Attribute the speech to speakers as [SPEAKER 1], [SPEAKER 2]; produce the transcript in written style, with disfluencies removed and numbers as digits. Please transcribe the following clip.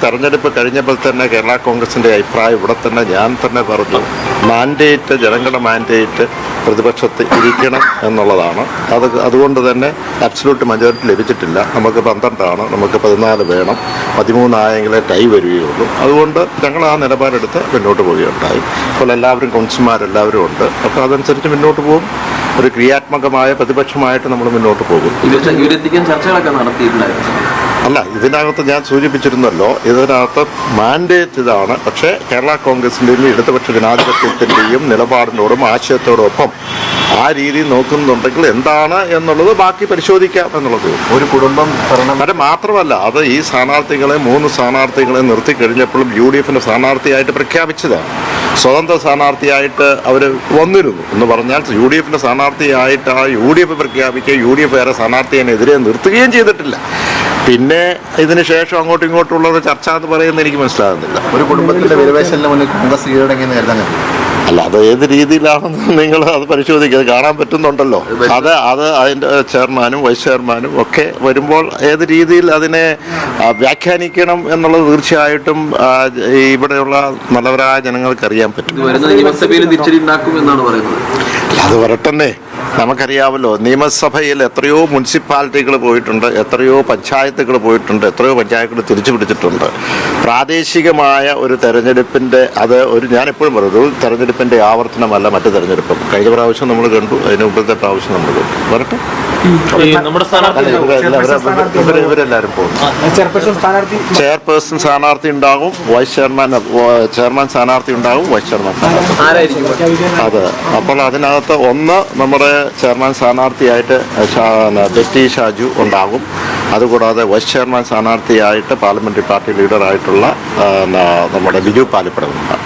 [SPEAKER 1] തെരഞ്ഞെടുപ്പ് കഴിഞ്ഞപ്പോൾ തന്നെ കേരള കോൺഗ്രസിൻ്റെ അഭിപ്രായം ഇവിടെ തന്നെ ഞാൻ തന്നെ പറഞ്ഞു, മാൻഡേറ്റ്, ജനങ്ങളുടെ മാൻഡേറ്റ് പ്രതിപക്ഷത്ത് ഇരിക്കണം എന്നുള്ളതാണ്. അതുകൊണ്ട് തന്നെ അബ്സല്യൂട്ട് മെജോറിറ്റി ലഭിച്ചിട്ടില്ല. നമുക്ക് 12 നമുക്ക് 14 വേണം, 13 ആയെങ്കിലേ ടൈ വരികയുള്ളൂ. അതുകൊണ്ട് ഞങ്ങൾ ആ നിലപാടെടുത്ത് മുന്നോട്ട് പോവുകയുണ്ടായി. അപ്പോൾ എല്ലാവരും കൗൺസിലർമാരെല്ലാവരും ഉണ്ട്. അപ്പോൾ അതനുസരിച്ച് മുന്നോട്ട് പോകും. ഒരു ക്രിയാത്മകമായ പ്രതിപക്ഷമായിട്ട് നമ്മൾ മുന്നോട്ട് പോകും.
[SPEAKER 2] ചർച്ചകളൊക്കെ നടത്തിയിട്ടുണ്ടായിരുന്നു.
[SPEAKER 1] അല്ല, ഇതിനകത്ത് ഞാൻ സൂചിപ്പിച്ചിരുന്നല്ലോ, ഇതിനകത്ത് മാൻഡേറ്റ് ഇതാണ്. പക്ഷേ കേരള കോൺഗ്രസിൻ്റെയും ഇടതുപക്ഷ ജനാധിപത്യത്തിൻ്റെയും നിലപാടിനോടും ആശയത്തോടൊപ്പം ആ രീതി നോക്കുന്നുണ്ടെങ്കിൽ എന്താണ് എന്നുള്ളത് ബാക്കി പരിശോധിക്കാം എന്നുള്ളത്.
[SPEAKER 3] ഒരു കുടുംബം
[SPEAKER 1] അത് മാത്രമല്ല, അത് ഈ സ്ഥാനാർത്ഥികളെ 3 സ്ഥാനാർത്ഥികളെ നിർത്തി കഴിഞ്ഞപ്പോഴും UDFിൻ്റെ സ്ഥാനാർത്ഥിയായിട്ട് പ്രഖ്യാപിച്ചതാണ്. സ്വതന്ത്ര സ്ഥാനാർത്ഥിയായിട്ട് അവർ വന്നിരുന്നു എന്ന് പറഞ്ഞാൽ UDFിൻ്റെ സ്ഥാനാർത്ഥിയായിട്ട് ആ UDF പ്രഖ്യാപിക്കുകയും UDF വേറെ സ്ഥാനാർത്ഥിയെതിരെ നിർത്തുകയും ചെയ്തിട്ടില്ല. പിന്നെ ഇതിന് ശേഷം അങ്ങോട്ടും ഇങ്ങോട്ടുള്ളത് ചർച്ച എന്ന് പറയുന്നത് എനിക്ക് മനസ്സിലാകുന്നില്ല.
[SPEAKER 3] ഒരു കുടുംബത്തിൻ്റെ വിലപേശലിന് മുന്നിൽ കോൺഗ്രസ് കീഴടങ്ങിയെന്ന് കരുതാൻ
[SPEAKER 1] അല്ല, അത് ഏത് രീതിയിലാണെന്ന് നിങ്ങൾ അത് പരിശോധിക്കുക, കാണാൻ പറ്റുന്നുണ്ടല്ലോ. അത് അതിൻ്റെ ചെയർമാനും വൈസ് ചെയർമാനും ഒക്കെ വരുമ്പോൾ ഏത് രീതിയിൽ അതിനെ വ്യാഖ്യാനിക്കണം എന്നുള്ളത് തീർച്ചയായിട്ടും ഇവിടെയുള്ള നല്ലവരായ ജനങ്ങൾക്ക് അറിയാൻ പറ്റും. അത് വരട്ടെ. നമുക്കറിയാമല്ലോ, നിയമസഭയിൽ എത്രയോ മുനിസിപ്പാലിറ്റികൾ പോയിട്ടുണ്ട്, എത്രയോ പഞ്ചായത്തുകൾ പോയിട്ടുണ്ട്, എത്രയോ പഞ്ചായത്തുകൾ തിരിച്ചു പിടിച്ചിട്ടുണ്ട്. പ്രാദേശികമായ ഒരു തെരഞ്ഞെടുപ്പിൻ്റെ ഞാനെപ്പോഴും പറയുന്നത്, ഒരു തെരഞ്ഞെടുപ്പിൻ്റെ ആവർത്തനമല്ല മറ്റു തെരഞ്ഞെടുപ്പും. കഴിഞ്ഞ പ്രാവശ്യം നമ്മൾ കണ്ടു, അതിന് മുമ്പത്തെ പ്രാവശ്യം നമ്മൾ കണ്ടു. വരട്ടെ, ഇവരെല്ലാവരും പോകും. ചെയർപേഴ്സൺ സ്ഥാനാർത്ഥി ഉണ്ടാകും, ചെയർമാൻ സ്ഥാനാർത്ഥി ഉണ്ടാകും, വൈസ് ചെയർമാൻ സ്ഥാനാർത്ഥി. അതെ, അപ്പോൾ അതിനകത്ത് ഒന്ന് നമ്മുടെ ചെയർമാൻ സ്ഥാനാർത്ഥിയായിട്ട് ബെറ്റി ഷാജു ഉണ്ടാകും. അതുകൂടാതെ വൈസ് ചെയർമാൻ സ്ഥാനാർത്ഥിയായിട്ട് പാർലമെന്ററി പാർട്ടി ലീഡറായിട്ടുള്ള നമ്മുടെ ബിജു പാലിപ്പടം ഉണ്ടാകും.